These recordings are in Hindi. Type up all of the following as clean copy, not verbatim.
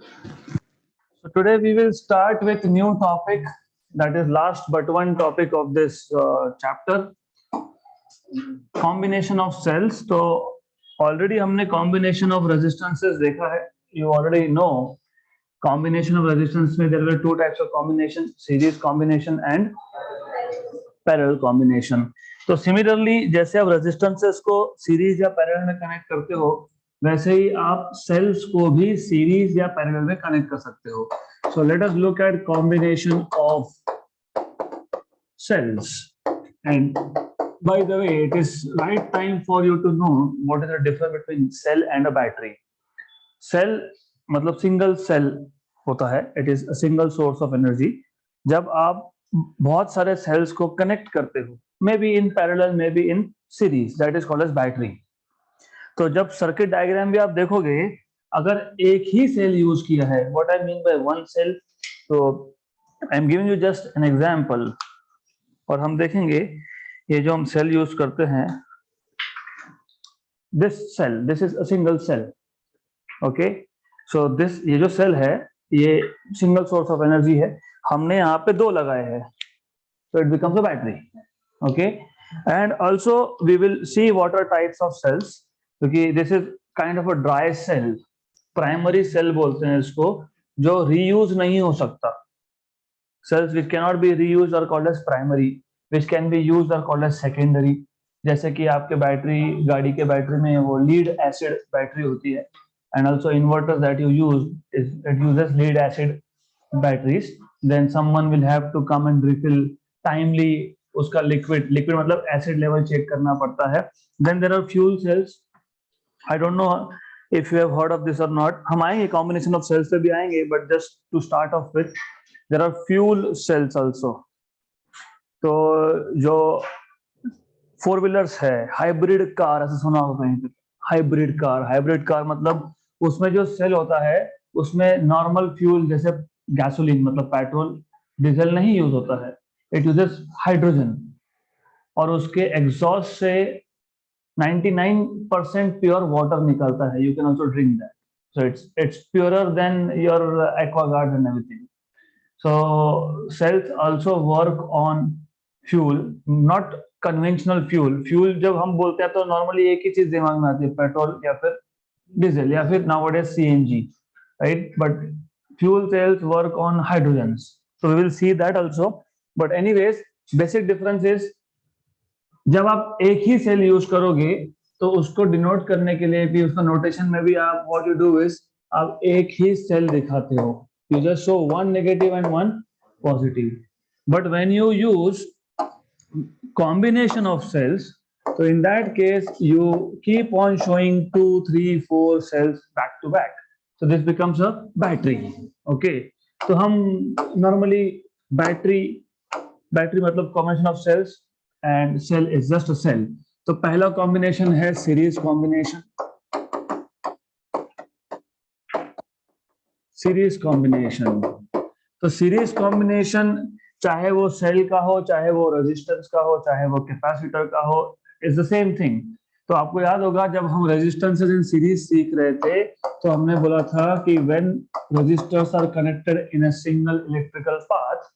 So today we will start with new topic, that is last but one topic of this chapter, combination of cells. तो already हमने combination of resistances देखा है. You already know combination of resistance में there were two types of combination, series combination and parallel combination. तो similarly जैसे आप resistances को series या parallel में connect करते हो, वैसे ही आप cells को भी series या parallel में connect कर सकते हो. So let us look at combination of cells. And by the way, it is right time for you to know what is the difference between cell and a battery. Cell मतलब single cell होता है. It is a single source of energy. जब आप बहुत सारे cells को connect करते हो, maybe in parallel, maybe in series, that is called as battery. तो जब सर्किट डायग्राम भी आप देखोगे, अगर एक ही सेल यूज किया है, what I mean by one cell, तो I am giving you just an example. और हम देखेंगे ये जो हम सेल यूज करते हैं, this cell, this is a single cell. Okay, so this, ये जो सेल है ये सिंगल सोर्स ऑफ एनर्जी है. हमने यहाँ पे दो लगाए हैं, so it becomes a battery. Okay, and also we will see what are types of cells. क्योंकि this is kind of a dry cell, primary cell बोलते हैं इसको, जो reuse नहीं हो सकता. Cells which cannot be reused are called as primary, which can be used are called as secondary. जैसे कि आपके बैटरी, गाड़ी के बैटरी में वो लीड एसिड बैटरी होती है, and also inverters that you use it uses lead acid batteries. Then someone will have to come and refill timely उसका लिक्विड मतलब एसिड लेवल चेक करना पड़ता है. Then there are fuel cells. I don't know if you have heard of this or not. हम आएंगे combination of cells पे भी आएंगे, but just to start off with, there are fuel cells also. तो जो फोर व्हीलर्स है, हाइब्रिड कार, ऐसा सुना होगा कहीं पे, हाइब्रिड कार मतलब उसमें जो सेल होता है उसमें नॉर्मल फ्यूल जैसे गैसोलीन मतलब पेट्रोल, डीजल नहीं यूज होता है. इट यूजेस हाइड्रोजन, और उसके एग्जॉस्ट से 99% प्योर वाटर निकलता है. You can also drink that. So it's purer than your Aquaguard and everything. So cells also work on fuel, not conventional fuel. जब हम बोलते हैं तो नॉर्मली एक ही चीज दिमाग में आती है, पेट्रोल या फिर डीजल या फिर nowadays CNG, right? But fuel cells work on hydrogens, so we will see that also. But anyways, basic difference is जब आप एक ही सेल यूज करोगे तो उसको डिनोट करने के लिए भी उसका नोटेशन में भी आप व्हाट यू डू इज आप एक ही सेल दिखाते हो. You just show one negative and one positive. But when you use combination of cells, so in that case you keep on showing 2, 3, 4 cells back to back. So this becomes a battery. Okay, तो हम normally battery मतलब combination of cells, and cell is just a cell. तो पहला combination है series combination. सीरीज कॉम्बिनेशन, तो सीरीज कॉम्बिनेशन चाहे वो सेल का हो, चाहे वो रेजिस्टेंस का हो, चाहे वो कैपेसिटर का हो, इज द सेम थिंग. तो आपको याद होगा जब हम रेजिस्टेंसेस इन सीरीज सीख रहे थे तो हमने बोला था कि when resistors are connected in a single electrical path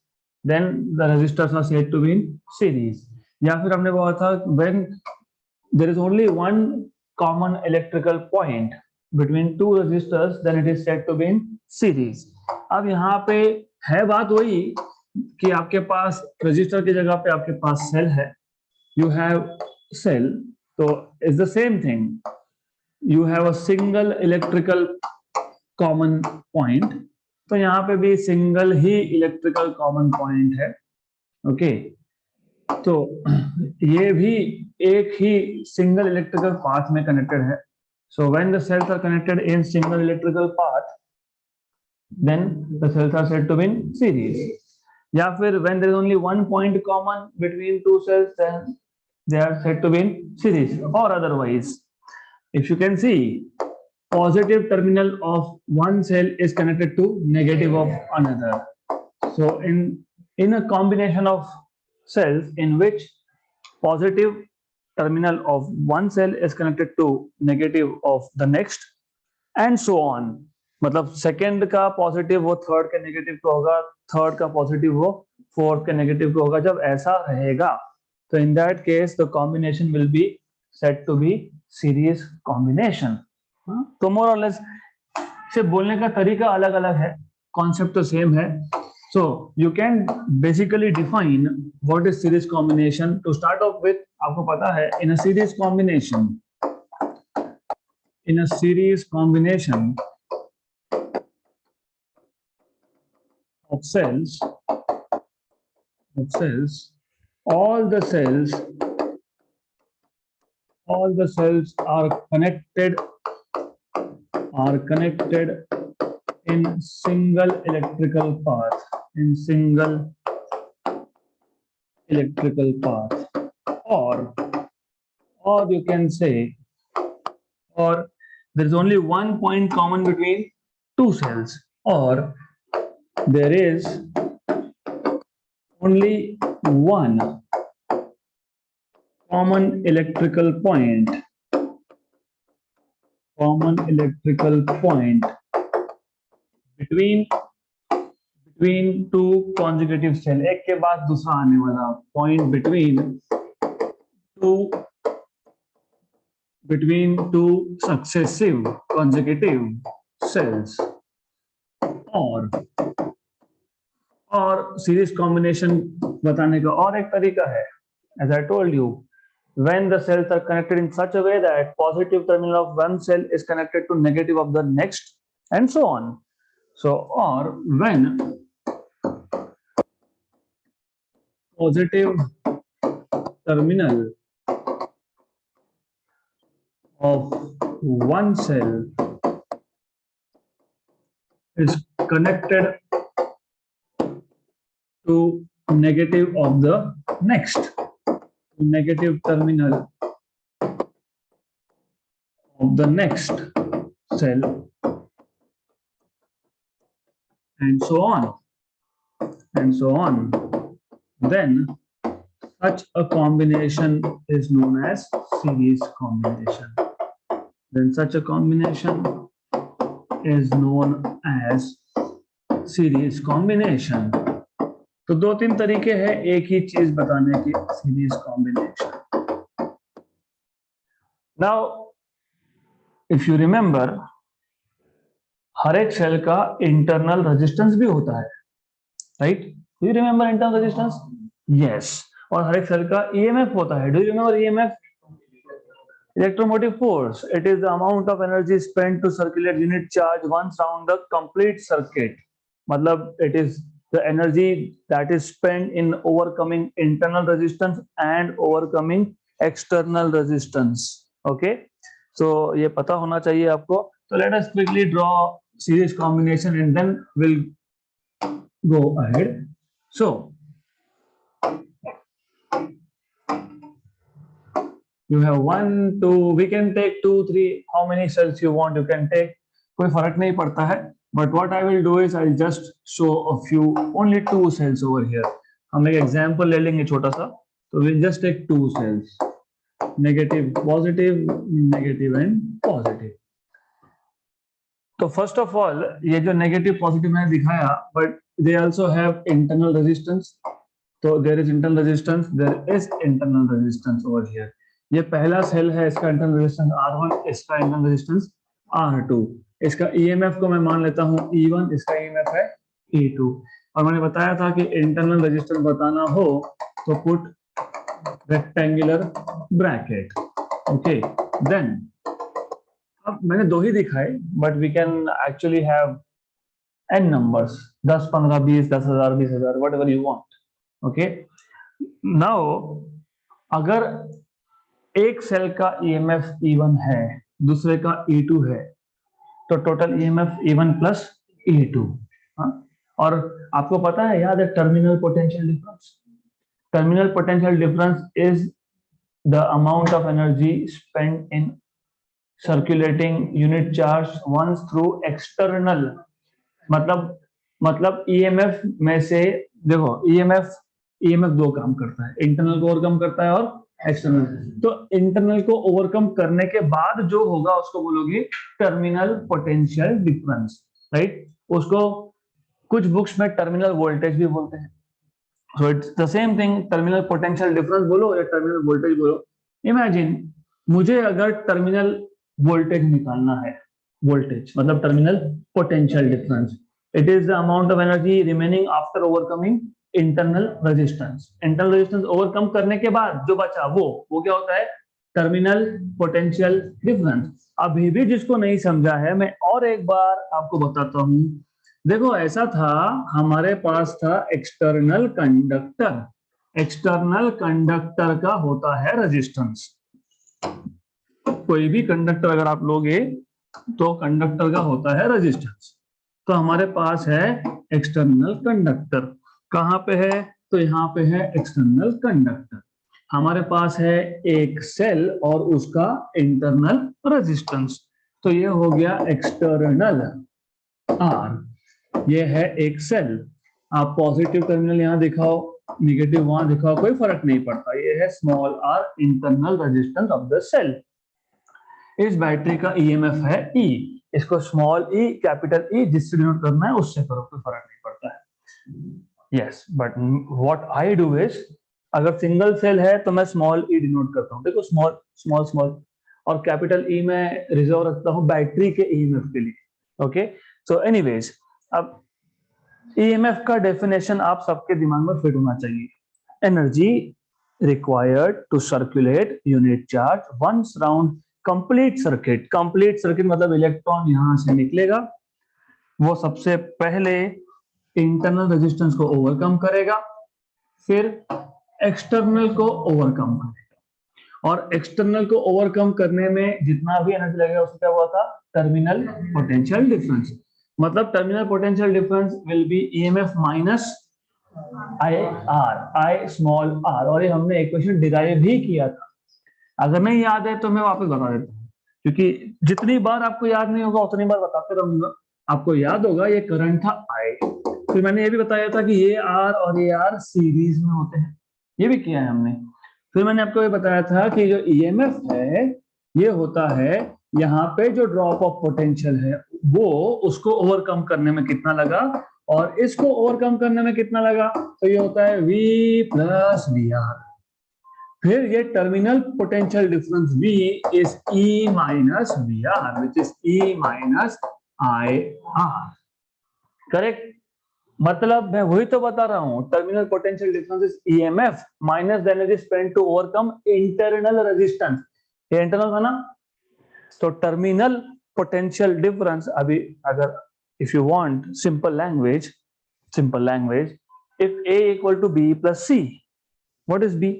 then the resistors are said to be in series. या फिर हमने बोला था when there is only one common electrical point between two resistors then it is said to be in series. अब यहाँ पे है बात वही कि आपके पास रजिस्टर की जगह पे आपके पास सेल है, यू हैव सेल, तो is the same thing. You have a single electrical common point, तो यहाँ पे भी सिंगल ही इलेक्ट्रिकल कॉमन पॉइंट है. ओके, तो ये भी एक ही सिंगल इलेक्ट्रिकल पाथ में कनेक्टेड है. So when the cells are connected in single electrical path then the cells are said to be in series. या फिर when there is only one point common between two cells then they are said to be in series. Or otherwise, if you can see, positive terminal of one cell is connected to negative of another. So in a combination of cells in which positive terminal of one cell is connected to negative of the next and so on, मतलब सेकंड का पॉजिटिव वो थर्ड के नेगेटिव को होगा, थर्ड का पॉजिटिव वो फोर्थ के नेगेटिव को होगा। जब ऐसा रहेगा तो in that case the combination will be said to be series combination. तो मोर और लेस से बोलने का तरीका अलग अलग है, कॉन्सेप्ट तो सेम है। So you can basically define what is series combination. To start off with, आपको पता है in a series combination, in a series combination of cells, all the cells are connected in single electrical path, or you can say, or there is only one point common between two cells, or there is only one common electrical point between two consecutive cell, एक के बाद दूसरा आने वाला point between two successive consecutive cells, और सीरीज कॉम्बिनेशन बताने का और एक तरीका है, as I told you, when the cells are connected in such a way that positive terminal of one cell is connected to negative of the next, and so on. So, or when positive terminal of one cell is connected to negative of the next, negative terminal of the next cell, and so on, then such a combination is known as series combination. Then such a combination is known as series combination. तो दो तीन तरीके हैं एक ही चीज बताने के, series combination. Now if you remember, हर एक सेल का इंटरनल रेजिस्टेंस भी होता है, right? Do you remember internal resistance? Yes. और हर एक सेल का ईएमएफ होता है। Do you remember EMF? Electromotive force. It is the amount of energy spent to circulate unit charge once round the complete circuit. मतलब it is the energy that is spent in overcoming internal resistance and overcoming external resistance. Okay, so ये पता होना चाहिए आपको। So let us quickly draw series combination and then we'll go ahead. So you have 1 2, we can take 2 3, how many cells you want you can take, कोई फर्क नहीं पड़ता है। But what I will do is I'll just show a few, only 2 cells over here. हम एक example ले लेंगे छोटा सा, तो we'll just take 2 cells, negative, positive, negative and positive. तो first of all, ये जो negative, positive मैंने दिखाया, but they also have internal resistance. तो there is internal resistance over here. ये पहला सेल है, इसका internal resistance R1, इसका internal resistance R2। इसका ईएमएफ को मैं मान लेता हूं E1, इसका ईएमएफ है E2। और मैंने बताया था कि इंटरनल रेजिस्टेंस बताना हो तो put rectangular bracket. Okay, then अब मैंने 2 ही दिखाए, but we can actually have n numbers, 10 15 20 10,000 20,000, whatever you want. Okay, now अगर एक सेल का ईएमएफ E1 है, दूसरे का E2 है, तो total EMF E1 plus E2। और आपको पता है, याद है terminal potential difference? Terminal potential difference is the amount of energy spent in circulating unit charge once through external. मतलब ईएमएफ में से देखो, ईएमएफ 2 काम करता है, इंटरनल को ओवरकम करता है और एक्सटर्नल। तो इंटरनल को ओवरकम करने के बाद जो होगा उसको बोलोगे टर्मिनल पोटेंशियल डिफरेंस, राइट। उसको कुछ बुक्स में टर्मिनल वोल्टेज भी बोलते हैं। So it's the same thing, terminal potential difference बोलो या टर्मिनल वोल्टेज बोलो। इमेजिन मुझे अगर टर्मिनल वोल्टेज निकालना है, वोल्टेज मतलब terminal potential difference, it is the amount of energy remaining after overcoming internal resistance. Internal resistance overcome करने के बाद जो बचा वो क्या होता है, टर्मिनल पोटेंशियल डिफरेंस। अभी भी जिसको नहीं समझा है मैं और एक बार आपको बताता हूं। देखो ऐसा था, हमारे पास था एक्सटर्नल कंडक्टर। एक्सटर्नल कंडक्टर का होता है रेजिस्टेंस। कोई भी कंडक्टर अगर आप लोगे तो कंडक्टर का होता है रेजिस्टेंस। तो हमारे पास है एक्सटर्नल कंडक्टर। कहां पे है, तो यहाँ पे है एक्सटर्नल कंडक्टर। हमारे पास है एक सेल और उसका इंटरनल रेजिस्टेंस। तो ये हो गया एक्सटर्नल आर। ये है एक सेल। आप पॉजिटिव टर्मिनल यहाँ दिखाओ, निगेटिव वहां दिखाओ, कोई फर्क नहीं पड़ता। ये है small R, internal resistance of the cell. इस बैटरी का ईएमएफ है ई। इसको स्मॉल ई कैपिटल ई जिससे डिनोट करना है उससे करो, कोई फर्क नहीं पड़ता है। Yes, but what I do is, अगर सिंगल सेल है तो मैं स्मॉल ई डिनोट करता हूँ। देखो स्मॉल स्मॉल स्मॉल, और कैपिटल ई में रिजर्व रखता हूँ बैटरी के ईएमएफ के लिए। ओके, सो एनीवेज, अब ईएमएफ का डेफिनेशन आप सबके दिमाग में फिट होना चाहिए। Energy required to circulate unit charge once round complete circuit. Complete circuit मतलब इलेक्ट्रॉन यहां से निकलेगा, वो सबसे पहले इंटरनल रेजिस्टेंस को ओवरकम करेगा, फिर एक्सटर्नल को ओवरकम करेगा, और एक्सटर्नल को ओवरकम करने में जितना भी एनर्जी लगेगा उसको क्या हुआ था, टर्मिनल पोटेंशियल डिफरेंस। मतलब terminal potential difference will be EMF minus I R, I small R. और ये हमने इक्वेशन डिराइव भी किया था। अगर नहीं याद है तो मैं वापस बता देता हूँ, क्योंकि जितनी बार आपको याद नहीं होगा उतनी बार बताते रहूंगा। आपको याद होगा ये करंट था आई, फिर मैंने ये भी बताया था कि ये आर और ये आर सीरीज में होते हैं, ये भी किया है हमने। फिर मैंने आपको ये बताया था कि जो ईएमएफ है ये होता है यहाँ पे जो ड्रॉप ऑफ पोटेंशियल है वो उसको ओवरकम करने में कितना लगा, और इसको ओवरकम करने में कितना लगा, तो ये होता है V प्लस वी आर। फिर ये terminal potential difference V is E minus V R, which is E minus I R. Correct. मतलब मैं वही तो बता रहा हूं, terminal potential difference is EMF minus the energy spent to overcome internal resistance. ये इंटरनल था ना, तो टर्मिनल पोटेंशियल डिफरेंस, अभी अगर if you want simple language, if A equal to B plus C, what is B?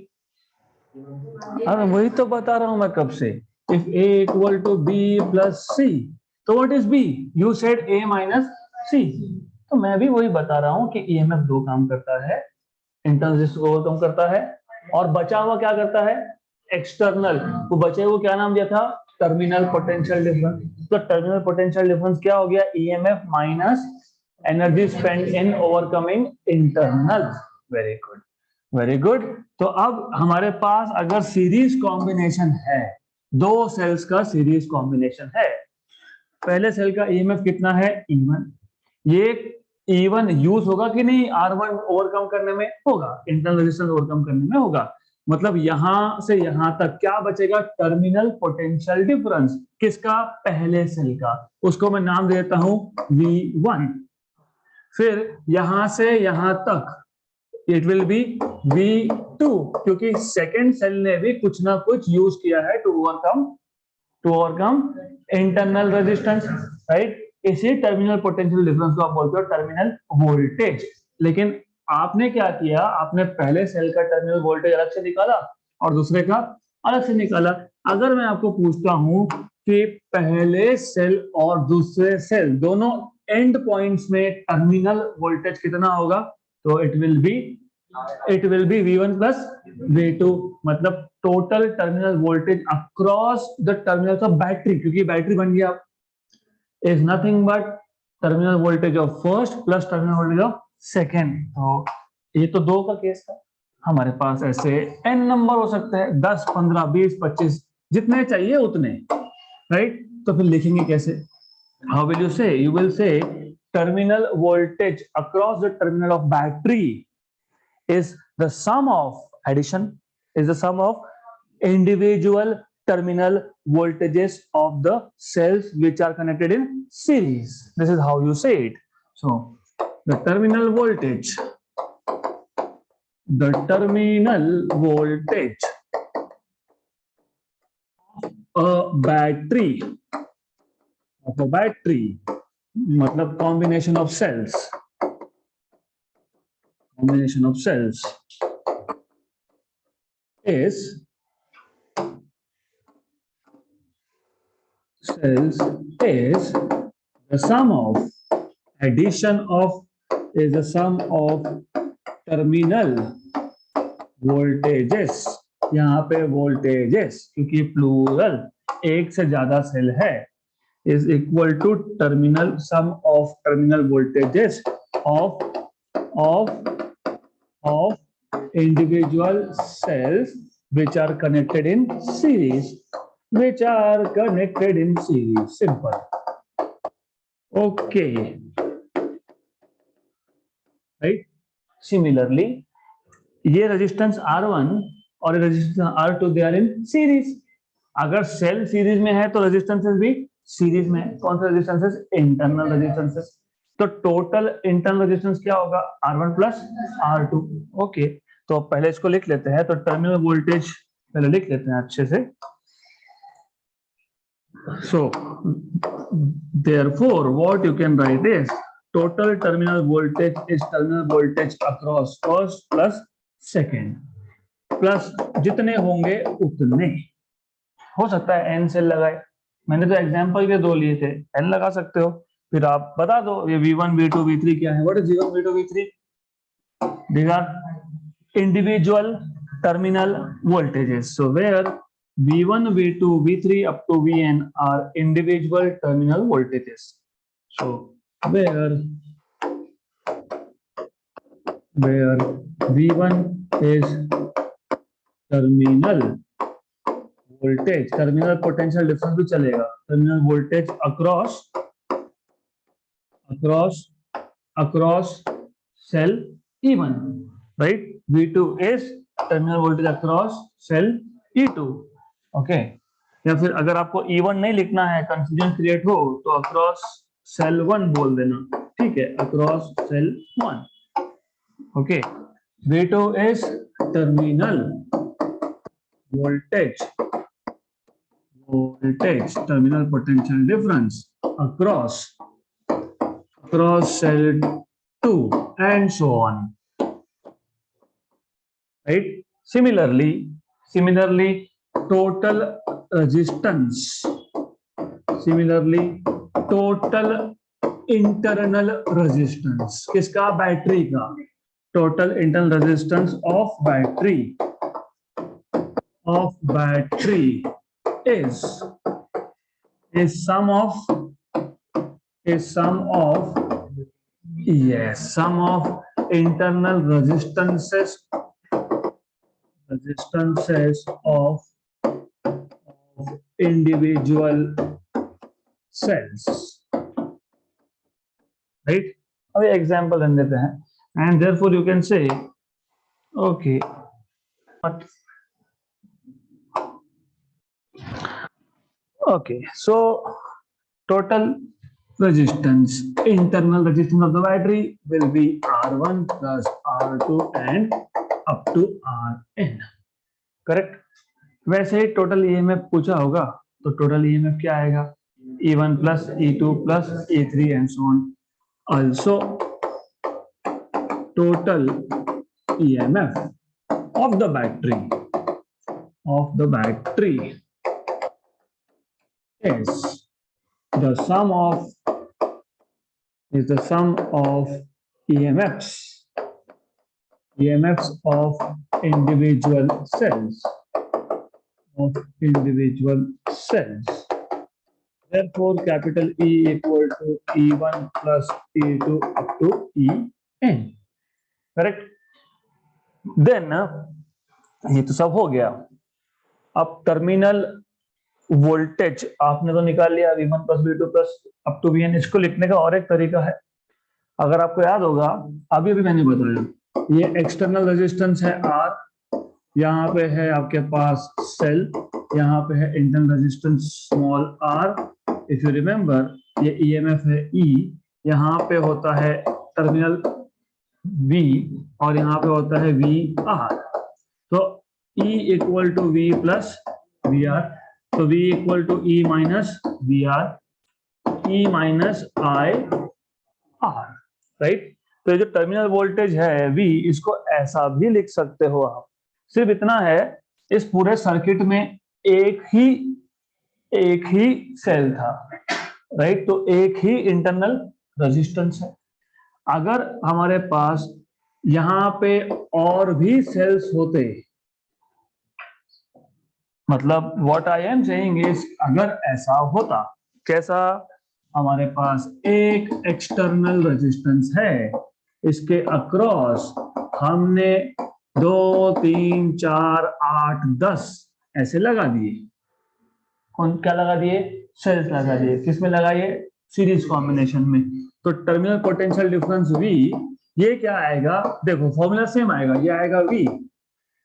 अरे वही तो बता रहा हूं मैं कब से, if A equal to B plus C, तो what is B? You said A minus C। तो मैं भी वही बता रहा हूं कि ईएमएफ दो काम करता है, इंटरनल रेजिस्टेंस को ओवरकम करता है, और बचा हुआ क्या करता है, एक्सटर्नल। वो बचे हुए क्या नाम दिया था, टर्मिनल पोटेंशियल डिफरेंस। तो टर्मिनल पोटेंशियल डिफरेंस क्या हो गया, EMF minus energy spend in overcoming internal. Very good, very good. तो अब हमारे पास अगर सीरीज कॉम्बिनेशन है, दो सेल्स का सीरीज कॉम्बिनेशन है, पहले सेल का ईएमएफ कितना है, E1। ये E1 यूज होगा कि नहीं, R1 ओवरकम करने में होगा, इंटरनल रेजिस्टेंस ओवरकम करने में होगा। मतलब यहां से यहां तक क्या बचेगा, टर्मिनल पोटेंशियल डिफरेंस। किसका, पहले सेल का, उसको मैं नाम देता हूं V1। फिर यहां से यहां तक इट विल बी V2, क्योंकि सेकेंड सेल ने भी कुछ ना कुछ यूज किया है to overcome internal resistance, right. इसी टर्मिनल पोटेंशियल डिफरेंस को आप बोलते हो टर्मिनल वोल्टेज। लेकिन आपने क्या किया, आपने पहले सेल का टर्मिनल वोल्टेज अलग से निकाला और दूसरे का अलग से निकाला। अगर मैं आपको पूछता हूं कि पहले सेल और दूसरे सेल दोनों एंड पॉइंट्स में टर्मिनल वोल्टेज कितना होगा, तो it will be V1 plus V2। मतलब total terminal voltage across the terminals of battery, क्योंकि बैटरी बन गया, is nothing but terminal voltage of first plus terminal voltage of second. तो ये तो दो का केस था। हमारे पास ऐसे n नंबर हो सकते हैं, 10, 15, 20, 25, जितने चाहिए उतने, राइट? तो फिर लिखेंगे कैसे? हाउ विल यू से? You will say terminal voltage across the terminal of battery is the sum of addition, is the sum of individual terminal voltages of the cells which are connected in series. This is how you say it. So the terminal voltage a battery of a battery मतलब combination of cells is the sum of addition of is the sum of terminal voltages. यहाँ पे voltages क्योंकि प्लूरल एक से ज्यादा सेल है is equal to terminal sum of terminal voltages of individual cells which are connected in series. Simple. Okay. Right? Similarly, ये रेजिस्टेंस R1 और resistance R2 they are in series. अगर सेल सीरीज में है तो रेजिस्टेंसेस भी सीरीज में है. कौन सा रेजिस्टेंसेस? Internal resistances. तो टोटल इंटरनल रेजिस्टेंस क्या होगा? R1 plus R2. ओके, तो पहले इसको लिख लेते हैं. तो टर्मिनल वोल्टेज पहले लिख लेते हैं अच्छे से. So therefore what you can write is total terminal voltage is terminal voltage across first plus second plus जितने होंगे उतने. हो सकता है n सेल लगाए. मैंने तो एग्जांपल के 2 लिए थे, n लगा सकते हो. फिर आप बता दो ये V1 V2 V3 क्या है. What is V1 V2 V3? These are individual terminal voltages. So where V1, V2, V3 up to Vn are individual terminal voltages. So where V1 is terminal voltage, terminal potential difference भी चलेगा. Terminal voltage across cell E1, right? V2 is terminal voltage across cell E2. Okay, या फिर अगर आपको E1 नहीं लिखना है, कंफ्यूजन क्रिएट हो, तो अक्रॉस सेल 1 बोल देना. ठीक है, across cell 1. Okay, V2 is terminal voltage terminal potential difference across cell 2 and so on, right? Similarly total internal resistance किसका? बैटरी का. total internal resistance of battery is sum of internal resistances of individual cells, right? अभी एग्जांपल रन देते हैं. and therefore you can say okay so total resistance, internal resistance of the battery will be R1 plus R2 and up to Rn. Correct. वैसे ही टोटल ईएमएफ पूछा होगा तो टोटल ईएमएफ क्या आएगा? E1 plus E2 plus E3 and so on. Also total EMF of the battery is the sum of EMFs of individual cells. Therefore capital E equal to E1 plus E2 up to En. Correct. Then ये तो सब हो गया। अब टर्मिनल वोल्टेज आपने तो निकाल लिया, V1 plus V2 plus up to Vn। इसको लिखने का और एक तरीका है, अगर आपको याद होगा, अभी अभी मैंने बताया, ये एक्सटर्नल रेजिस्टेंस है R, यहाँ पे है आपके पास सेल, यहाँ पे है internal resistance small r। If you remember ये EMF है E, यहाँ पे होता है टर्मिनल V और यहाँ पे होता है VR। तो E equal to V plus VR, तो V equal to E minus VR, E minus I R, right. तो ये जो टर्मिनल वोल्टेज है V, इसको ऐसा भी लिख सकते हो आप। सिर्फ इतना है, इस पूरे सर्किट में एक ही सेल था, राइट, तो एक ही इंटरनल रेजिस्टेंस है। अगर हमारे पास यहाँ पे और भी सेल्स होते, मतलब what I am saying is, अगर ऐसा होता, कैसा, हमारे पास एक एक्सटर्नल रेजिस्टेंस है, इसके अक्रॉस हमने 2 3 4 8 10 ऐसे लगा दिए। कौन क्या लगा दिए? सेल्स लगा दिए। किसमें लगाइए? सीरीज कॉम्बिनेशन में। तो टर्मिनल पोटेंशियल डिफरेंस V, ये क्या आएगा? देखो फॉर्मूला सेम आएगा, ये आएगा V,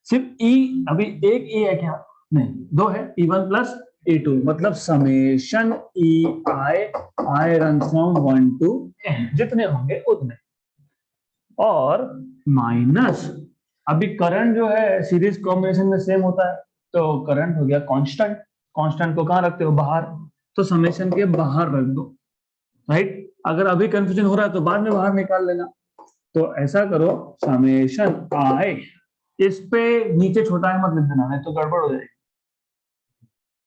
सिर्फ E, अभी एक E है क्या? नहीं, दो है, E1 प्लस E2, मतलब summation EI I run from 1 to n, जितने होंगे उतने, और माइनस, अभी करंट जो है सीरीज कॉम्बिनेशन में सेम होता है, तो करंट हो गया कांस्टेंट। कांस्टेंट को कहां रखते हो? बाहर, तो समेशन के बाहर रख दो, राइट। अगर अभी कंफ्यूजन हो रहा है तो बाद में बाहर निकाल लेना। तो ऐसा करो, समेशन I, इस पे नीचे छोटा है मत लिख देना, नहीं तो गड़बड़ हो जाएगी।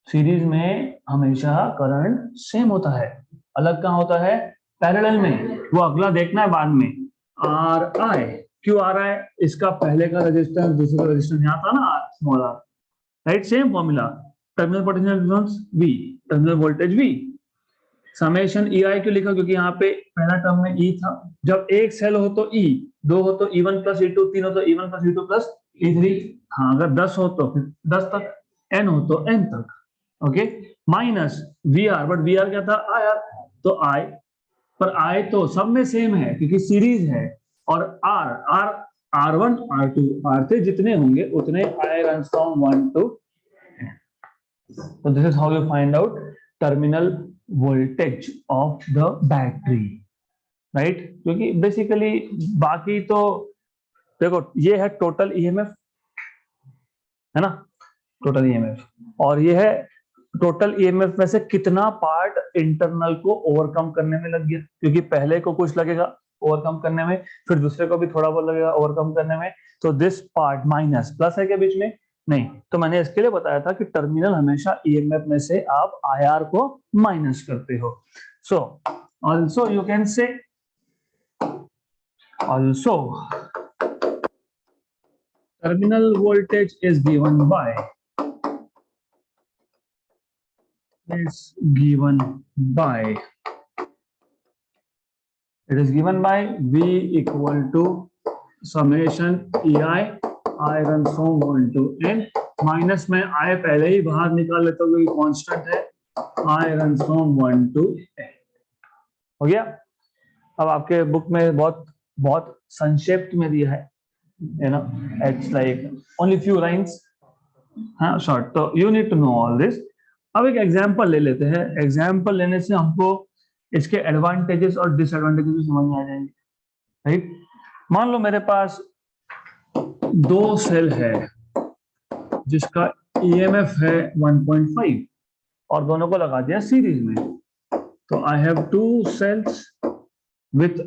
सीरीज में हमेशा करंट सेम होता है, अलग कहां होता है? पैरेलल में, वो अगला देखना है बाद में। RI क्यों आ रहा है? इसका पहले का रेजिस्टेंस, दूसरे का रेजिस्टेंस यहाँ था ना, small r, right, same formula. Terminal potential difference V, terminal voltage V। Summation EI क्यों लिखा? क्योंकि यहाँ पे पहला टर्म में E था। जब एक सेल हो तो E, दो हो तो E1 प्लस E2, तीन हो तो E1 plus E2 plus E3, हाँ, अगर 10 हो तो फिर 10 तक, N हो तो N तक, okay. Minus VR, but VR क्या था? IR, तो I, पर I तो सब में सेम है क्योंकि सीरीज है, और R1 R2 R3 जितने होंगे उतने I runs from 1 to n. So this is how you find out terminal voltage of the battery, right? क्योंकि बेसिकली बाकी तो देखो, ये है टोटल EMF, है ना, टोटल EMF, और ये है टोटल EMF में से कितना पार्ट इंटरनल को ओवरकम करने में लग गया, क्योंकि पहले को कुछ लगेगा ओवरकम करने में, फिर दूसरे को भी थोड़ा बहुत लगेगा ओवरकम करने में, तो दिस पार्ट माइनस प्लस है क्या बीच में? नहीं। तो मैंने इसके लिए बताया था कि टर्मिनल हमेशा EMF में से आप IR को माइनस करते हो। So also you can say, also terminal voltage is given by, is given by, it is given by V equal to summation EI I runs from 1 to n, minus में I पहले ही बाहर निकाल लेता हूँ, कांस्टेंट है, I runs from 1 to n। हो गया। अब आपके बुक में बहुत संक्षिप्त में दिया है, you know, it's like only few lines, हाँ, शॉर्ट, तो you need to know all this। अब एक एग्जाम्पल ले लेते हैं, एग्जाम्पल लेने से हमको इसके एडवांटेजेस और डिसएडवांटेजेस भी समझ में आ जाएंगे, राइट। मान लो मेरे पास दो सेल है जिसका EMF है 1.5 और दोनों को लगा दिया सीरीज में, तो I have two cells with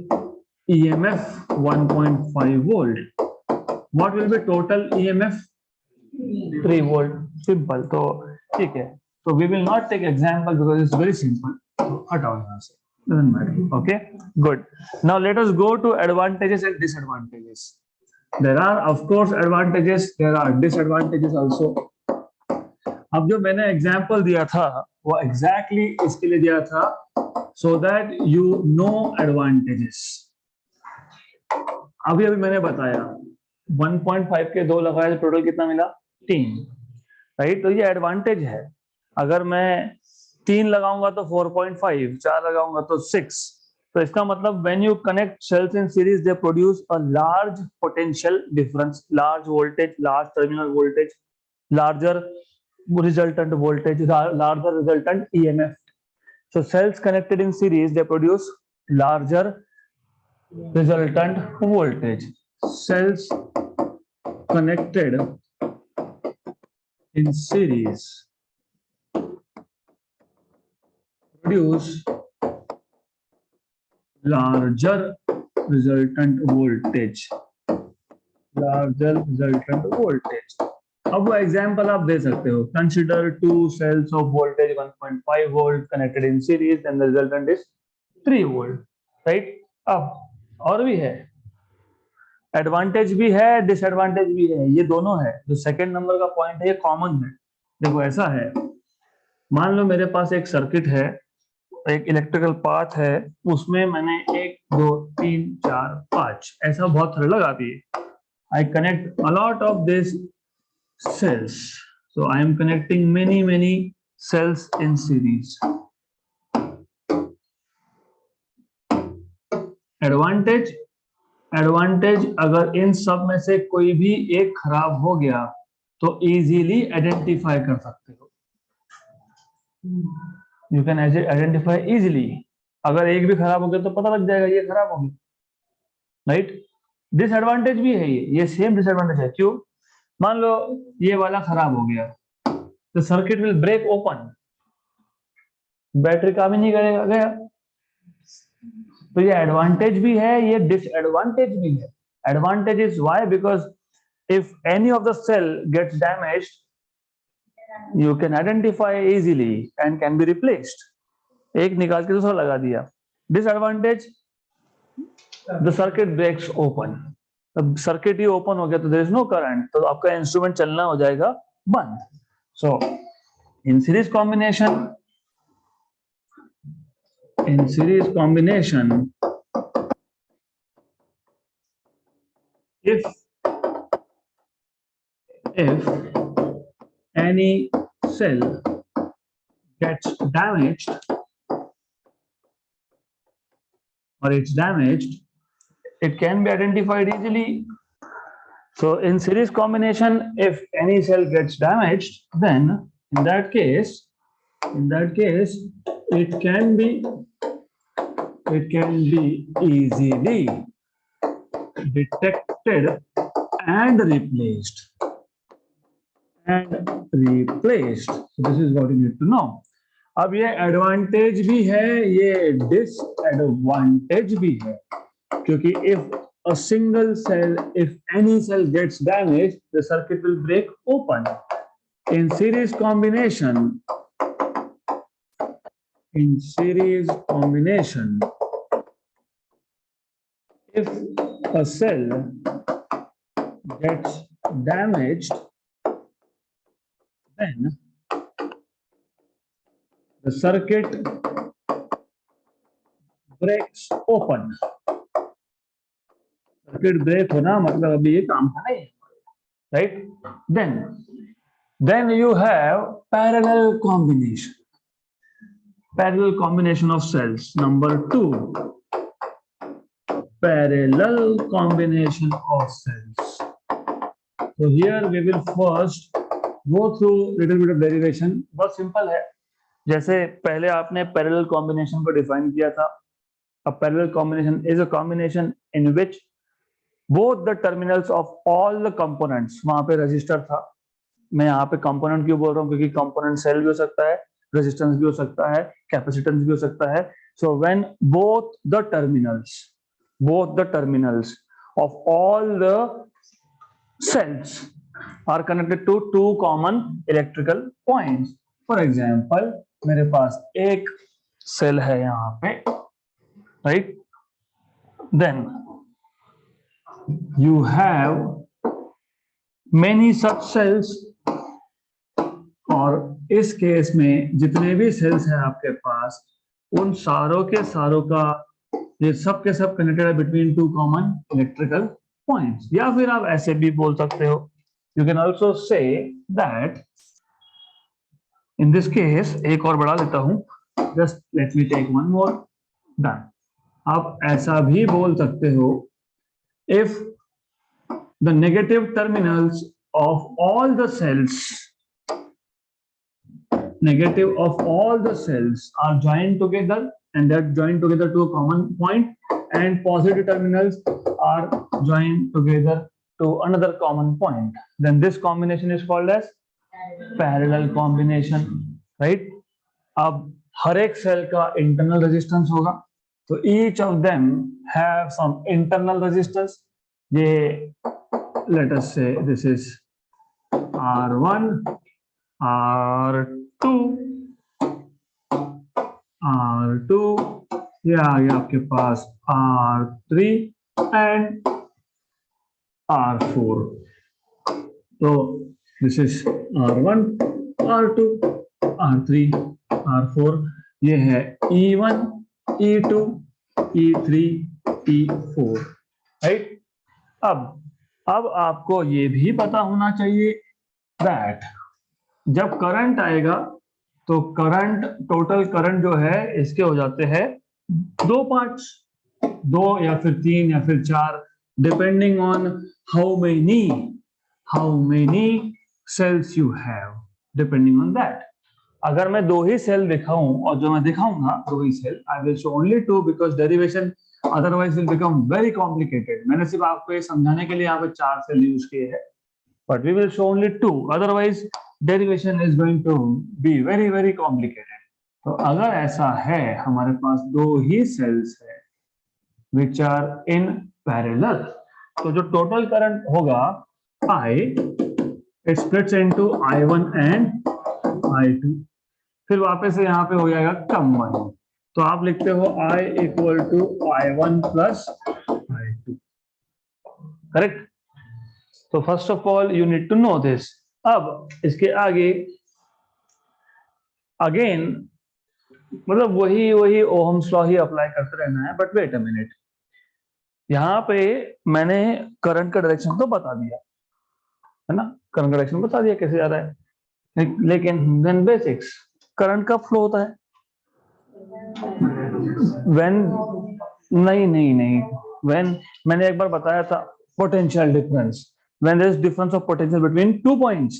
EMF 1.5 volt, what will be total EMF? 3 volt, simple. तो ठीक है, so we will not take example because it's very simple, so हटाओ यहाँ से, doesn't matter, okay, good। Now let us go to advantages and disadvantages। there are of course advantages, there are disadvantages also। अब जो मैंने एग्जाम्पल दिया था वो एग्जैक्टली इसके लिए दिया था, so that you know advantages। अभी मैंने बताया 1.5 के 2 लगाए तो टोटल कितना मिला? 3, राइट। तो ये एडवांटेज है। अगर मैं 3 लगाऊंगा तो 4.5, 4 लगाऊंगा तो 6। तो इसका मतलब when you connect cells in series they produce a large potential difference, large voltage, large terminal voltage, larger resultant voltage, larger resultant EMF. So cells connected in series, they produce larger resultant voltage. Cells connected in series produce larger resultant voltage. Larger resultant voltage. अब वो एग्जाम्पल आप दे सकते हो, consider 2 cells of voltage 1.5 volt connected in series and the resultant is 3 volt, right? अब और भी है, एडवांटेज भी है, डिसएडवांटेज भी है, ये दोनों है। जो सेकंड नंबर का पॉइंट है ये कॉमन है। देखो ऐसा है, मान लो मेरे पास एक सर्किट है, एक इलेक्ट्रिकल पाथ है, उसमें मैंने 1 2 3 4 5 ऐसा बहुत सारे लगा दिए। I connect a lot of these cells, so I am connecting many cells in series. Advantage अगर इन सब में से कोई भी एक खराब हो गया तो इजीली आइडेंटिफाई कर सकते हो, यू कैन आइडेंटिफाई इजीली। अगर एक भी खराब हो गया तो पता लग जाएगा ये खराब हो गया, राइट। डिसएडवांटेज भी है, ये सेम डिसएडवांटेज है। क्यों? मान लो ये वाला खराब हो गया तो circuit will break open, battery काम ही नहीं करेगा, गया। तो ये एडवांटेज भी है, ये डिसएडवांटेज भी है। Advantage is why, because if any of the cell gets damaged, you can identify easily and can be replaced. एक निकाल के दूसरा लगा दिया। Disadvantage, the circuit breaks open. अब सर्किट ही ओपन हो गया तो there is no current, तो आपका इंस्ट्रूमेंट चलना हो जाएगा बंद। So in series combination, if any cell gets damaged or it's damaged, it can be identified easily. So in series combination, if any cell gets damaged, then in that case it can be easily detected and replaced. So this is what you need to know. अब ये एडवांटेज भी है, ये डिसएडवांटेज भी है, क्योंकि if any cell gets damaged, the circuit will break open. In series combination, if a cell gets damaged, then the circuit breaks open. Circuit break होना मतलब अभी ये काम का नहीं, right? Then you have parallel combination of cells. Number 2, parallel combination of cells. So here we will first go through little bit of derivation. बहुत सिंपल है, जैसे पहले आपने पैरेलल कॉम्बिनेशन को डिफाइन किया था। A parallel combination is a combination in which both the terminals of all the components, वहां पे रजिस्टर था, मैं यहाँ पे कंपोनेंट क्यों बोल रहा हूँ, क्योंकि कंपोनेंट सेल भी हो सकता है, रेजिस्टेंस भी हो सकता है, कैपेसिटेंस भी हो सकता है। So when both the terminals of all the cells are connected to 2 common electrical points. For example, मेरे पास एक सेल है यहाँ पे, right? Then you have many such cells, और इस केस में जितने भी सेल्स हैं आपके पास, उन सारों के सारों का ये सब के सब कनेक्टेड है बिटवीन 2 कॉमन इलेक्ट्रिकल पॉइंट्स। या फिर आप ऐसे भी बोल सकते हो, you can also say that in this case, एक और बढ़ा देता हूं, just let me take one more, done. आप ऐसा भी बोल सकते हो, if the negative terminals of all the cells, negative of all the cells are joined together and they're joined together to a common point, and positive terminals are joined together to another common point, then this combination is called as parallel combination, right? अब हर एक सेल का इंटरनल रेजिस्टेंस होगा, तो each of them have some internal resistance. ये let us say this is R1, R2, R2, ये आ गया आपके पास R3 एंड R4। तो this is R1, R2, R3, R4, ये है E1, E2, E3, E4, right. अब आपको ये भी पता होना चाहिए दैट जब करंट आएगा तो करंट, टोटल करंट जो है इसके हो जाते हैं दो पार्ट्स, दो या फिर तीन या फिर चार, depending on how many cells you have, depending on that. अगर मैं दो ही सेल दिखाऊं और जो मैं दिखाऊंगा दो ही cell, I will show only two because derivation otherwise will become very complicated. मैंने सिर्फ आपको ये समझाने के लिए यहाँ पे चार सेल यूज किए हैं, but we will show only two, otherwise derivation is going to be very very complicated। तो अगर ऐसा है, हमारे पास दो ही सेल्स है which are in parallel, तो जो टोटल करंट होगा I, it splits into I1 and I2, फिर वापस से यहाँ पे हो जाएगा कंबाइन, तो आप लिखते हो I equal to I1 plus I2, correct. तो first of all you need to know this. अब इसके आगे अगेन मतलब वही ओहम्स लॉ ही अप्लाई करते रहना है, बट वेट अ मिनट, यहाँ पे मैंने करंट का डायरेक्शन तो बता दिया है ना, करंट का डायरेक्शन बता दिया कैसे जा रहा है, लेकिन देन बेसिक्स, करंट का फ्लो होता है व्हेन, नहीं व्हेन, मैंने एक बार बताया था potential difference, when there is difference of potential between 2 points।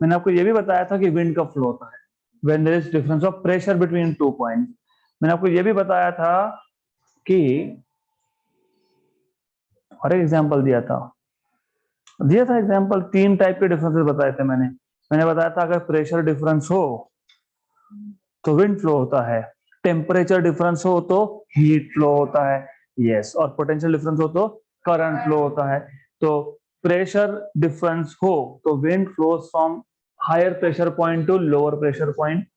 मैंने आपको ये भी बताया था कि विंड का फ्लो होता है when there is difference of pressure between 2 points। मैंने आपको ये भी बताया था कि, और एक एग्जांपल दिया था एग्जांपल, तीन टाइप के डिफरेंसेस बताए थे मैंने बताया था अगर प्रेशर डिफरेंस हो तो विंड फ्लो होता है, टेम्परेचर डिफरेंस हो तो हीट फ्लो होता है, यस, और पोटेंशियल डिफरेंस हो तो करंट फ्लो होता है। तो प्रेशर डिफरेंस हो तो wind flows from higher pressure point to lower pressure point,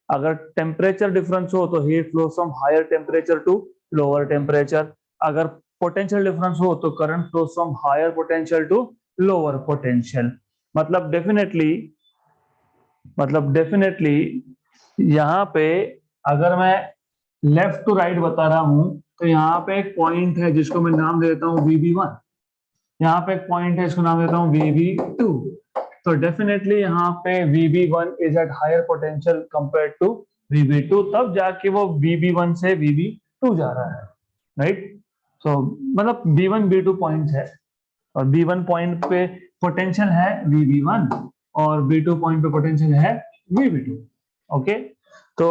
अगर टेम्परेचर डिफरेंस हो तो heat flows from higher temperature to lower temperature, अगर पोटेंशियल डिफरेंस हो तो current flows from higher potential to lower potential. मतलब डेफिनेटली यहाँ पे अगर मैं लेफ्ट टू राइट बता रहा हूं तो यहाँ पे एक पॉइंट है जिसको मैं नाम दे देता हूँ VB1, यहाँ पे एक पॉइंट है इसको नाम देता हूँ VB2। तो डेफिनेटली यहाँ पे VB1 is at higher potential compared to VB2, तब जाके वो VB1 से VB2 जा रहा है, राइट। सो मतलब B1 B2 पॉइंट है, और B1 पॉइंट पे पोटेंशियल है VB1 और B2 पॉइंट पे पोटेंशियल है VB2, ओके। तो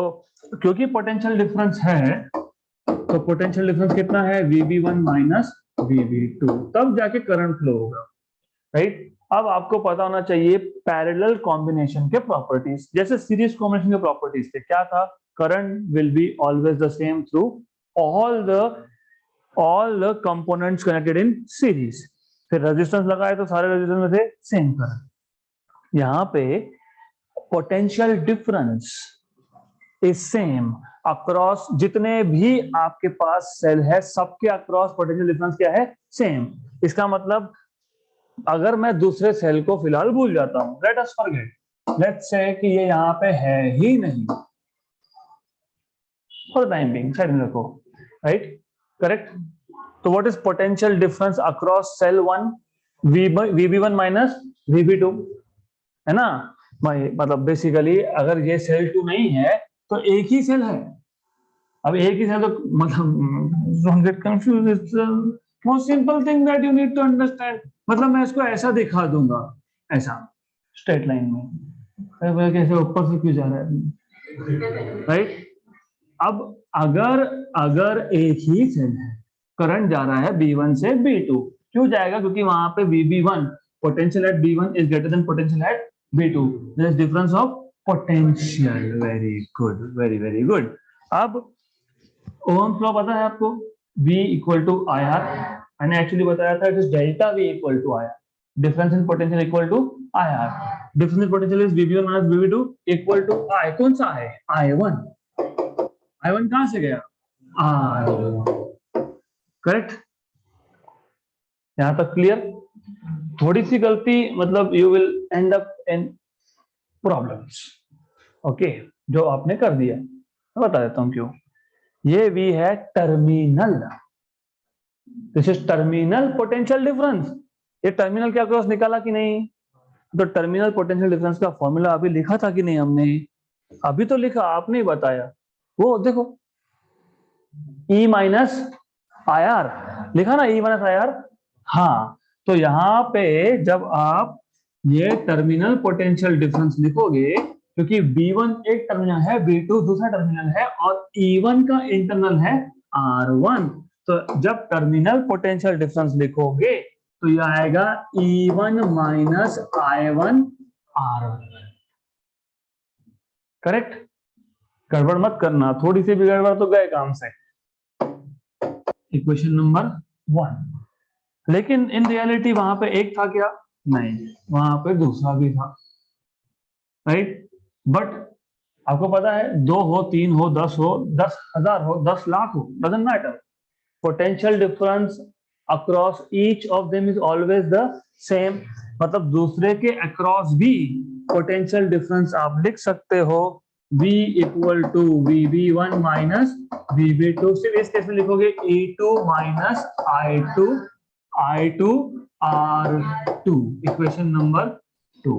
क्योंकि पोटेंशियल डिफरेंस है, तो पोटेंशियल डिफरेंस कितना है, VB1 माइनस VB2, तब जाके करंट फ्लो होगा, राइट। अब आपको पता होना चाहिए पैरेलल कॉम्बिनेशन के प्रॉपर्टीज, जैसे सीरीज कॉम्बिनेशन के प्रॉपर्टीज थे, क्या था, current will be always the same through all the components connected in series, फिर रेजिस्टेंस लगाए तो सारे रेजिस्टेंस में थे सेम करंट। यहाँ पे potential difference is same across, जितने भी आपके पास सेल है सबके अक्रॉस पोटेंशियल डिफरेंस क्या है, सेम। इसका मतलब अगर मैं दूसरे सेल को फिलहाल भूल जाता हूं, let us forget, let's say कि ये यहाँ पे है ही नहीं, फॉर टाइम बीइंग साइड में रखो, राइट, करेक्ट। तो what is potential difference across cell 1? VB1 minus VB2, है ना भाई? मतलब बेसिकली अगर ये सेल 2 नहीं है तो एक ही सेल है। अब एक ही सेल तो मतलब don't get confused, it's the most simple thing that you need to understand। मतलब मैं इसको ऐसा दिखा दूंगा, ऐसा स्ट्रेट लाइन में, कैसे ऊपर से क्यों जा रहा है, राइट? अब अगर एक ही सेल है, करंट जा रहा है B1 से B2, क्यों जाएगा? क्योंकि वहां पे VB1 potential at B1 is greater than potential at B2, there is difference of potential. Very good, very very good. अब ओहम्स लॉ पता है आपको? V equal to I R, मैंने एक्चुअली बताया था it is delta V equal to I R, difference in potential equal to I R, difference in potential is VB1 minus VB2 equal to I, कौन सा है? I1। I1 कहां से गया? R, correct? यहां तक क्लियर? थोड़ी सी गलती मतलब you will and up in problems, okay, जो आपने कर दिया। मैं बता देता हूं क्यों। ये V है terminal, this is terminal potential difference. ये टर्मिनल के अक्रॉस निकाला कि नहीं? तो टर्मिनल पोटेंशियल डिफरेंस का फॉर्मूला अभी लिखा था कि नहीं हमने? अभी तो लिखा, आपने ही बताया। वो देखो E माइनस आई आर लिखा ना, E माइनस आई आर। हाँ, तो यहाँ पे जब आप ये टर्मिनल पोटेंशियल डिफरेंस लिखोगे, क्योंकि B1 एक टर्मिनल है, B2 दूसरा टर्मिनल है, और E1 का इंटरनल है R1, तो जब टर्मिनल पोटेंशियल डिफरेंस लिखोगे तो यह आएगा E1 minus I1 R1, correct? गड़बड़ मत करना, थोड़ी सी भी गड़बड़ तो गए काम से। Equation number 1। लेकिन इन रियलिटी वहां पे एक था क्या? नहीं, वहां पे दूसरा भी था, राइट? बट आपको पता है, 2 हो, 3 हो, 10 हो, 10,000 हो, 10 लाख हो, doesn't matter, potential difference across each of them is always the same. मतलब दूसरे के अक्रॉस भी पोटेंशियल डिफरेंस आप लिख सकते हो V equal to VB1 minus VB2। सिर्फ इस केस में लिखोगे E2 minus I2 R2, equation number 2,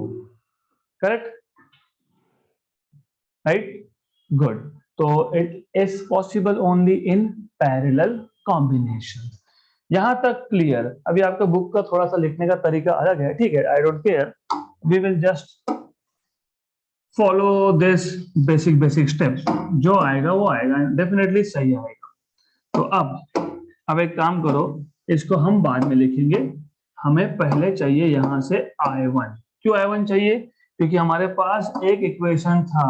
correct? Right, good. तो it is possible only in parallel combination. यहां तक क्लियर? अभी आपका बुक का थोड़ा सा लिखने का तरीका अलग है, ठीक है, I don't care, we will just follow this basic steps, जो आएगा वो आएगा, डेफिनेटली सही आएगा। तो अब एक काम करो, इसको हम बाद में लिखेंगे, हमें पहले चाहिए यहां से I1। क्यों I1 चाहिए? क्योंकि हमारे पास एक इक्वेशन था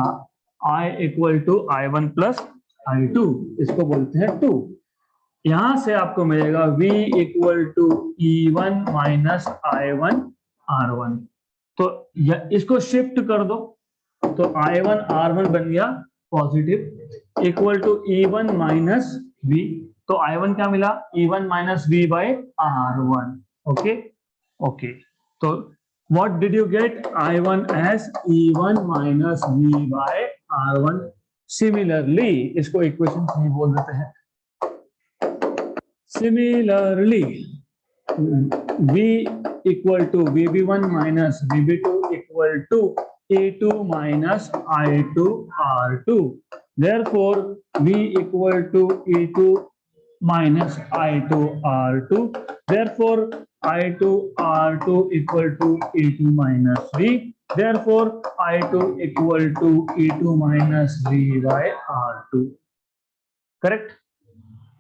I equal to I1 plus I2, इसको बोलते हैं 2। यहां से आपको मिलेगा V equal to E1 minus I1 R1। तो इसको शिफ्ट कर दो, तो I1 R1 बन गया positive, equal to E1 minus V। तो I1 क्या मिला? E1 minus V by R1, okay okay. तो what did you get? I1 as E1 minus V by R1। Similarly इसको इक्वेशन 3 बोल देते हैं। Similarly V equal to VB1 minus VB2 equal to E2 minus I2 R2. Therefore, V equal to E2 minus I2 R2. Therefore, I2 R2 equal to E2 minus V. Therefore, I2 equal to E2 minus V by R2. Correct?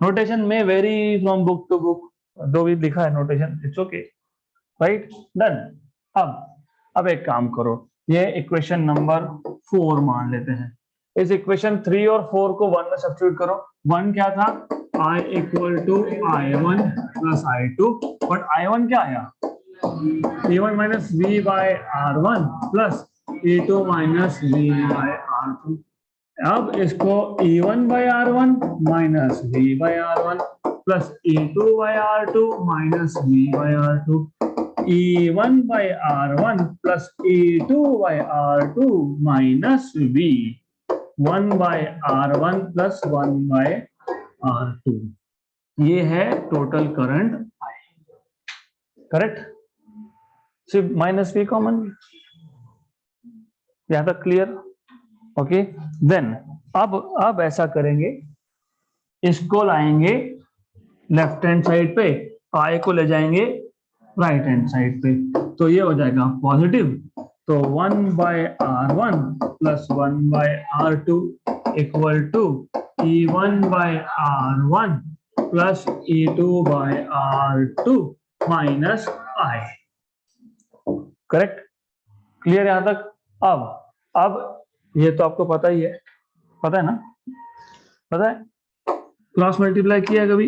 Notation may vary from book to book. दो भी लिखा है notation. It's okay. Right? Done. अब एक काम करो, ये इक्वेशन नंबर 4 मान लेते हैं। इस इक्वेशन 3 और 4 को 1 में सब्स्टिट्यूट करो। 1 क्या था? I equal to I1 plus I2, but I1 क्या आया? E1 minus V by R1 plus E2 minus V by R2। अब इसको E1 by R1 minus V by R1 plus E2 by R2 minus V by R2, E1 by R1 plus E2 by R2 minus V, 1 by R1 plus 1 by R2, ये है टोटल करंट I, करेक्ट। सिर्फ माइनस V कॉमन, यहां तक क्लियर? ओके, देन अब ऐसा करेंगे, इसको लाएंगे लेफ्ट हैंड साइड पे, I को ले जाएंगे राइट हैंड साइड पे, तो ये हो जाएगा पॉजिटिव। तो 1/R1 plus 1/R2 equal to E1/R1 plus E2/R2 minus I, correct? Clear यहां तक? अब ये तो आपको पता ही है, पता है ना? पता है क्रॉस मल्टीप्लाई किया कभी?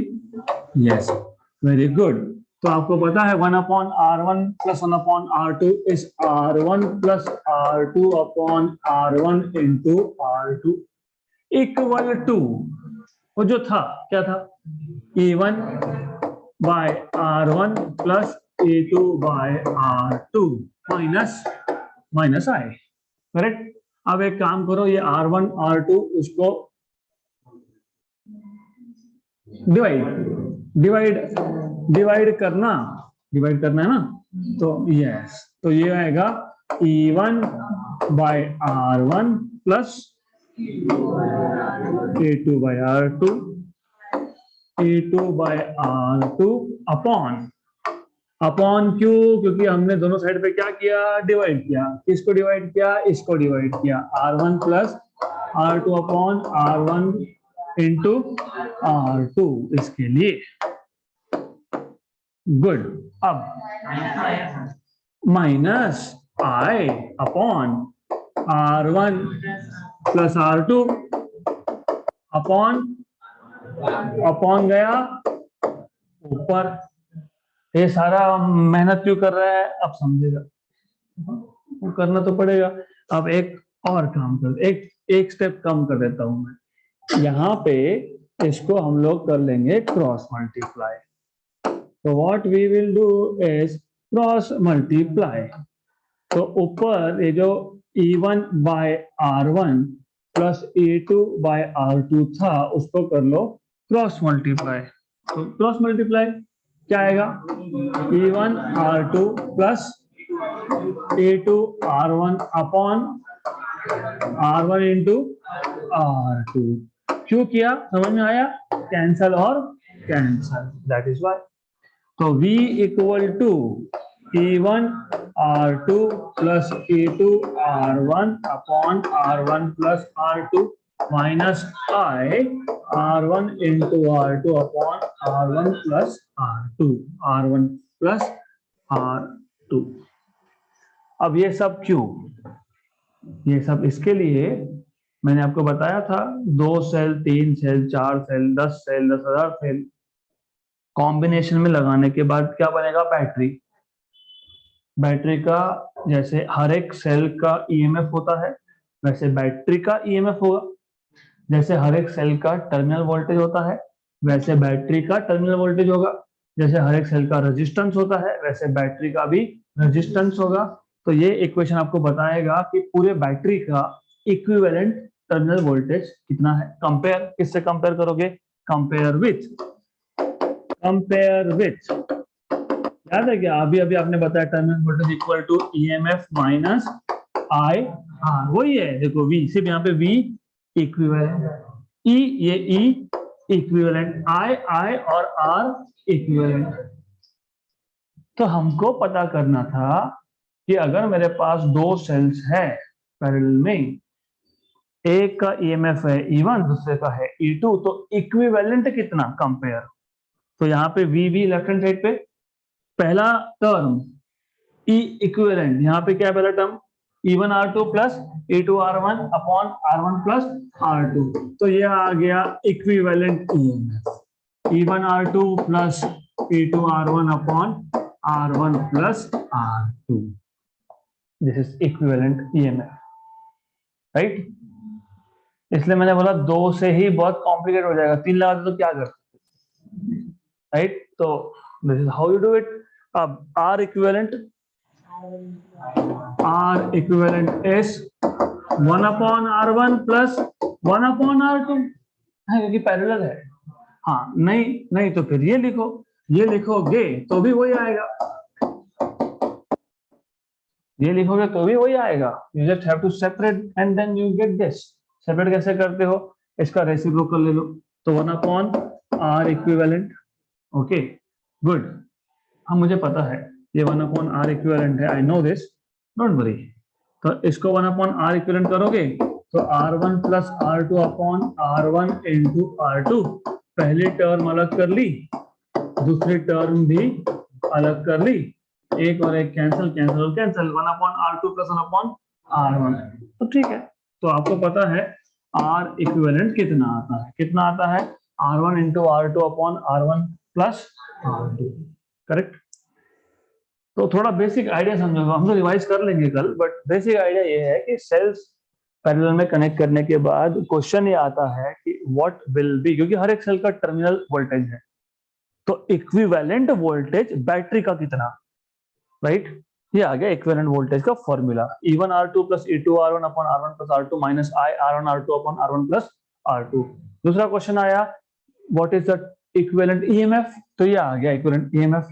Yes, very good. तो आपको पता है 1/R1 plus 1/R2 is R1 plus R2 upon R1 into R2 equal to, वो जो था क्या था, E1/R1 plus E2/R2 minus I, correct? अब एक काम करो, ये R1 R2 उसको डिवाइड करना है ना, तो यस, तो ये आएगा E1/R1 प्लस E2/R2 अपॉन क्यों? क्योंकि हमने दोनों साइड पे क्या किया, डिवाइड किया। किसको डिवाइड किया? इसको डिवाइड किया। R1 plus R2 upon R1 into R2 इसके लिए। गुड। अब minus I upon R1 plus R2 upon गया ऊपर। ये सारा मेहनत क्यों कर रहा है, अब समझेगा, वो करना तो पड़ेगा। अब एक और काम कर, एक स्टेप कम कर देता हूं मैं, यहाँ पे इसको हम लोग कर लेंगे क्रॉस मल्टीप्लाई। तो what we will do is cross multiply. तो ऊपर ये जो E1/R1 प्लस E2/R2 था, उसको कर लो क्रॉस मल्टीप्लाई। तो क्रॉस मल्टीप्लाई क्या आएगा, E1/R2 plus E2/R1 upon R1 into R2। क्यों किया, समझ में आया? कैंसल और कैंसल, दैट इज वाई। तो V equal to E1/R2 plus E2/R1 upon R1 plus R2 minus I R1 into R2 upon R1 plus R2। अब ये सब क्यों? ये सब इसके लिए, मैंने आपको बताया था 2 cell, 3 cell, 4 cell, 10 cell, 10,000 cell combination में लगाने के बाद क्या बनेगा, बैटरी का जैसे हर एक सेल का ईएमएफ होता है, वैसे बैटरी का ईएमएफ होगा। जैसे हर एक सेल का टर्मिनल वोल्टेज होता है, वैसे बैटरी का टर्मिनल वोल्टेज होगा। जैसे हर एक सेल का रेजिस्टेंस होता है, वैसे बैटरी का भी रेजिस्टेंस होगा। तो ये इक्वेशन आपको बताएगा कि पूरे बैटरी का इक्विवेलेंट टर्मिनल वोल्टेज कितना है। कंपेयर किससे कंपेयर करोगे, कंपेयर विथ याद है क्या, अभी आपने बताया terminal voltage equal to EMF minus I R, वही है। देखो V, सिर्फ यहाँ पे V इक्विवेलेंट, E ये E इक्विवेलेंट, I और R इक्विवेलेंट। तो हमको पता करना था कि अगर मेरे पास 2 सेल्स है पैरेलल में, एक का ईएमएफ है E1, दूसरे का है E2, तो इक्विवेलेंट कितना, कंपेयर। तो यहाँ पे V लेफ्ट हैंड साइड पे, पहला टर्म E इक्विवेलेंट, यहाँ पे क्या है पहला term, E1/R2 plus E2/R1 upon R1 plus R2। तो ये आ गया equivalent EMF, E1/R2 plus E2/R1 upon R1 plus R2। This is equivalent EMF, right? इसलिए मैंने बोला 2 से ही बहुत कॉम्प्लिकेट हो जाएगा, 3 लगा दे तो क्या कर सकते, राइट? तो this is how you do it. अब R equivalent is 1/R1 plus 1/R2 है, क्योंकि पैरेलल है। हाँ नहीं नहीं तो फिर ये लिखो, ये लिखोगे तो भी वही आएगा, ये लिखोगे तो भी वही आएगा। You just have to separate and then you get this. Separate कैसे करते हो, इसका रेसिप्रोकल ले लो, तो 1/r इक्विवेलेंट। ओके गुड, हाँ मुझे पता है ये 1/r इक्विवेलेंट है, I know this, don't worry. तो इसको 1/r इक्विवेलेंट करोगे तो r1 plus r2 upon r1 into r2, पहली टर्म अलग कर ली, दूसरी टर्म भी अलग कर ली, एक और एक कैंसिल, कैंसिल और कैंसिल, 1/r2 प्लस 1/r1। तो ठीक है, तो आपको पता है r इक्विवेलेंट कितना आता है, कितना आता है r1 into r2 upon r1 plus r2, correct. तो थोड़ा बेसिक आइडिया समझो, हम तो रिवाइज कर लेंगे कल, बट बेसिक आइडिया ये है कि सेल्स पैरेलल में कनेक्ट करने के बाद क्वेश्चन ये आता है कि व्हाट विल बी, क्योंकि हर एक सेल का टर्मिनल वोल्टेज है, तो इक्विवेलेंट वोल्टेज बैटरी का कितना, राइट। ये आ गया इक्विवेलेंट वोल्टेज का formula, E1 R2 plus E2 R1 upon R1 plus R2 minus I R1 R2 upon R1 plus R2। दूसरा क्वेश्चन आया what is the equivalent EMF, तो ये आ गया equivalent EMF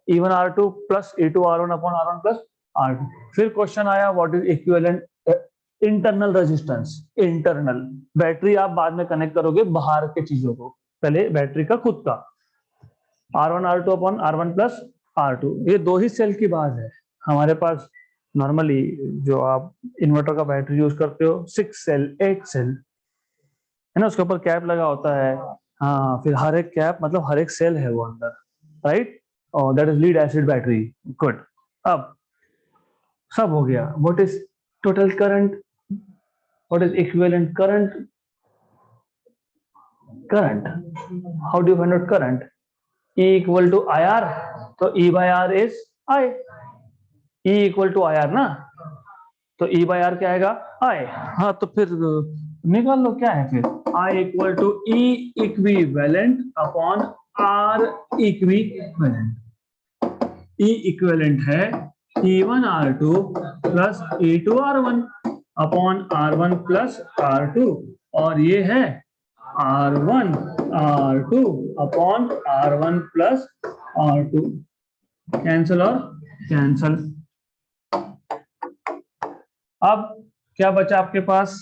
E1 R2 plus E2 R1 upon R1 plus R2। फिर क्वेश्चन आया what is equivalent internal resistance, internal, battery आप बाद में कनेक्ट करोगे बाहर के चीजों को, पहले बैटरी का खुद का, R1 R2 upon R1 plus R2। ये दो ही सेल की बात है हमारे पास। नॉर्मली जो आप इन्वर्टर का बैटरी यूज करते हो 6 सेल 8 सेल है ना, उसके ऊपर कैप लगा होता है, हाँ फिर हर एक कैप मतलब हर एक सेल है वो अंदर, राइट, और that is lead acid battery. Good, अब सब हो गया। What is total current, what is equivalent current, current, how do you find out current, E equal to IR, तो E by R is I, E equal to IR ना, तो E बाय R क्या आएगा I, हाँ तो फिर निकाल लो क्या है फिर, I equal to E equivalent upon R equivalent. E equivalent है E1 R2 plus E2 R1 upon R1 plus R2, और ये है R1 R2 upon R1 plus R2, cancel और कैंसल। अब क्या बचा आपके पास,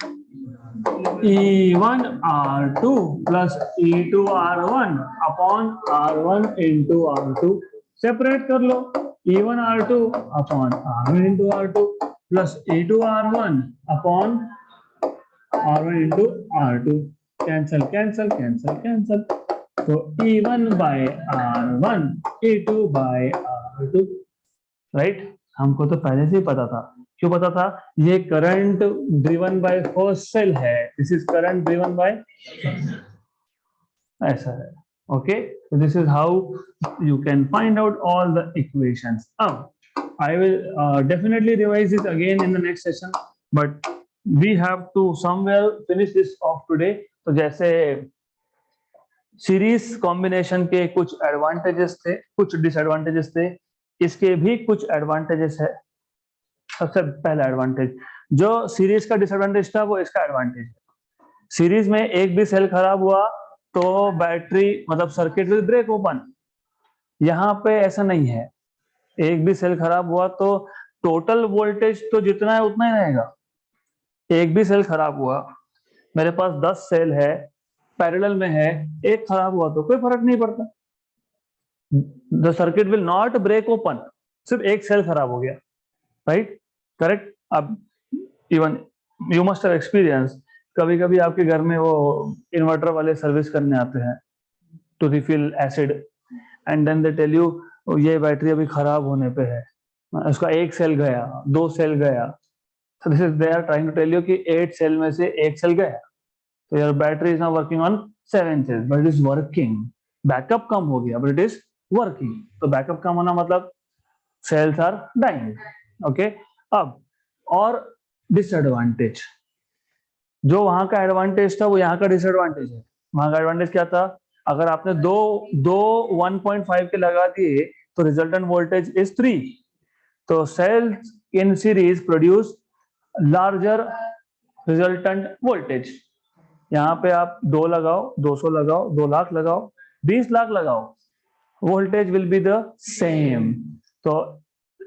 E1 R2 plus E2 R1 upon R1 into R2, separate कर लो, E1 R2 upon R1 into R2 plus E2 R1 upon R1 into R2, cancel cancel cancel cancel, तो E1 by R1 E2 by R2, right. हमको तो पहले से ही पता था, क्यों पता था, ये current driven by first cell है, this is current driven by, ऐसा है। Okay, so this is how you can find out all the equations. I will definitely revise this again in the next session, but we have to somewhere finish this off today. तो जैसे सीरीज कॉम्बिनेशन के कुछ एडवांटेजेस थे, कुछ डिसएडवांटेजेस थे, इसके भी कुछ एडवांटेजेस है। सबसे पहला एडवांटेज, जो सीरीज का डिसएडवांटेज था वो इसका एडवांटेज है। सीरीज में एक भी सेल खराब हुआ तो बैटरी मतलब सर्किट विल ब्रेक ओपन, यहाँ पे ऐसा नहीं है, एक भी सेल खराब हुआ तो टोटल वोल्टेज तो जितना है उतना ही रहेगा। एक भी सेल खराब हुआ, मेरे पास 10 सेल है पैरेलल में है, एक खराब हुआ तो कोई फर्क नहीं पड़ता, the circuit will not break open, सिर्फ एक सेल खराब हो गया, राइट, करेक्ट। अब even you must have experience, कभी कभी आपके घर में वो इन्वर्टर वाले सर्विस करने आते हैं to refill acid, and then they tell you ये बैटरी अभी खराब होने पे है, उसका एक सेल गया, 2 सेल गया, so this is they are trying to tell you कि 8 सेल में से एक सेल गया, तो your battery is now working on 7 cells but it is working, backup कम हो गया but it is working, तो बैकअप कम होना मतलब सेल्स आर डाइंग। ओके, अब और डिसएडवांटेज, जो वहां का एडवांटेज था वो यहाँ का डिसएडवांटेज है। वहां का एडवांटेज क्या था, अगर आपने दो 1.5 के लगा दिए तो रिजल्टेंट वोल्टेज इज 3, तो cells in series produce larger resultant voltage. यहाँ पे आप 2 लगाओ, 200 लगाओ, 2 लाख लगाओ, 20 लाख लगाओ, voltage will be the same. So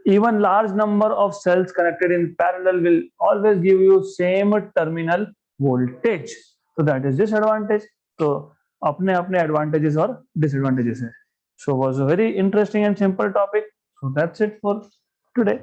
even large number of cells connected in parallel will always give you same terminal voltage. So that is disadvantage. So अपने अपने advantages और disadvantages है. So was a very interesting and simple topic. So that's it for today.